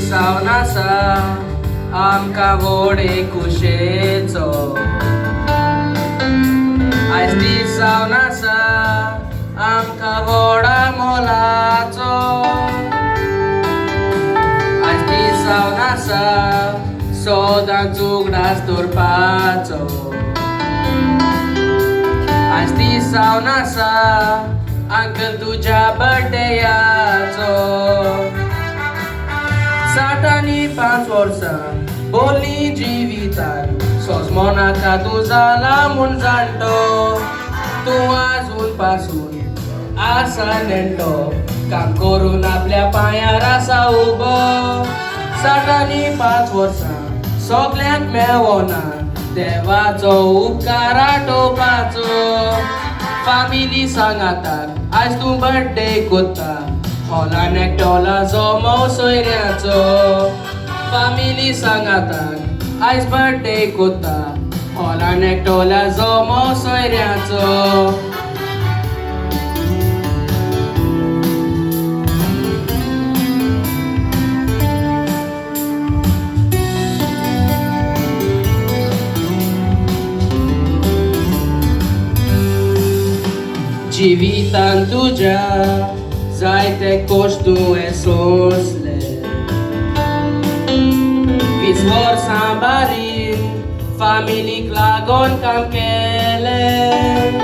सावनासा आमकां व्हडे कुशेचो आयज दीस सावनासा आमकां व्हडा मोलाचो आयज दीस सावनासा सदांच उगडास दवरपाचो आयज दीस सावनासा अंकल तुज्या बर्थडेयाचो 65 वर्सां बोली जिवितान सोजमोनाका तूं जाला म्हूण जाणटो तूं आजून पासून आसा नेणटो काम करून आपल्या पांयार आसा उबो 65 वर्सां सगल्यांक मेळोना देवाचो उपकार आठोवपाचो फामिली सांगाताक आयज तूं बर्थडे कोत्ता हॉलान एकटोला जमो सोयऱ्याचो फामिली सांगाताक आयज बर्थडे कोत्ता हॉलान एकटोला जमो सोयऱ्याचो जिवितान तुज्या जायते कोश्ट तुवें सोंसले 20 वर्सां बारीन फामिलीक लागोन काम केलें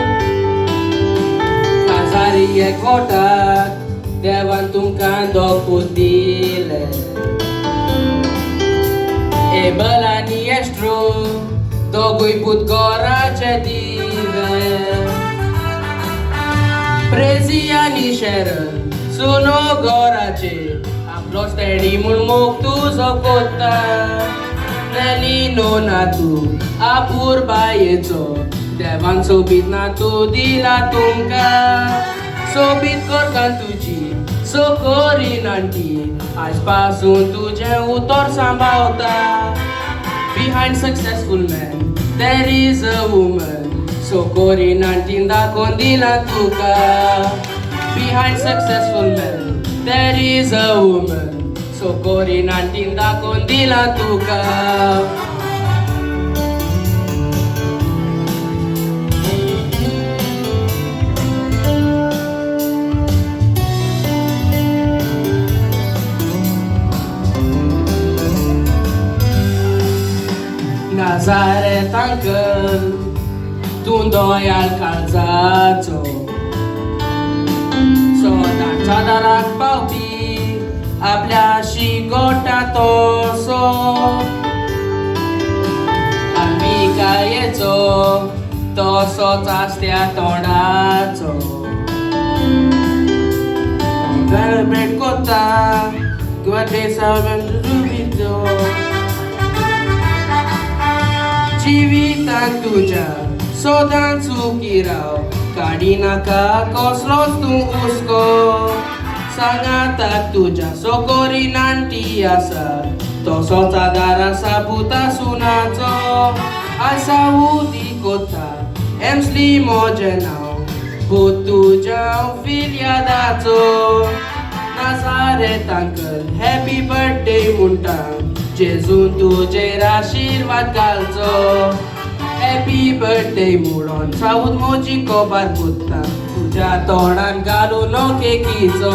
काजारी एकवटाक देवान तुमकां दोपूत दिले एबल आनी एस्ट्रो दोगूय पूत घराचे दिवे प्रेझी आनी शेरन सुनो घराचे आपलो स्टॅडी म्हूण मोग तुजो कोत्ता नेली नो नातू आपूर बायेचो देवान सोबीत नातू दिला तुमकां सोबीत करता तुजी सोकोरी नांटी आयज पासून तुजें उतर सांबाळता behind successful man there is a woman सोकोरी नांटीन दाखोवन दिला तुका Behind successful men, there is a woman. सोकोरी नांटीन दाखोवन दिला तुका Nazaret अंकल तूं दोयाल काळजाचो सोदांच्या दाराक पावपी आपल्या शिगोटा तोसो आंबिकायेचो तसोच आसत्या तोंडाचो सेलिब्रेट कोत्ता किंवा जिवितान तुज्या सोदां चुकी राव काडी नाका कसलोच तूं हुस्को सांगाताक तुज्या सोकोरी नांटी आसा तसोच आदार आसा पुता सुनाचो आसा उदी कोता एमस्ली म्हजें नांव भूत तुज्या फिर्यादाचो नाजारेत अंकल हॅपी बर्थडे म्हणटा जेजून तुजेर आशिर्वाद घालचो हॅपी बर्थडे म्हणून साऊद मोजी कोबार कोत्ता तुज्या तोंडान घालून केकीचो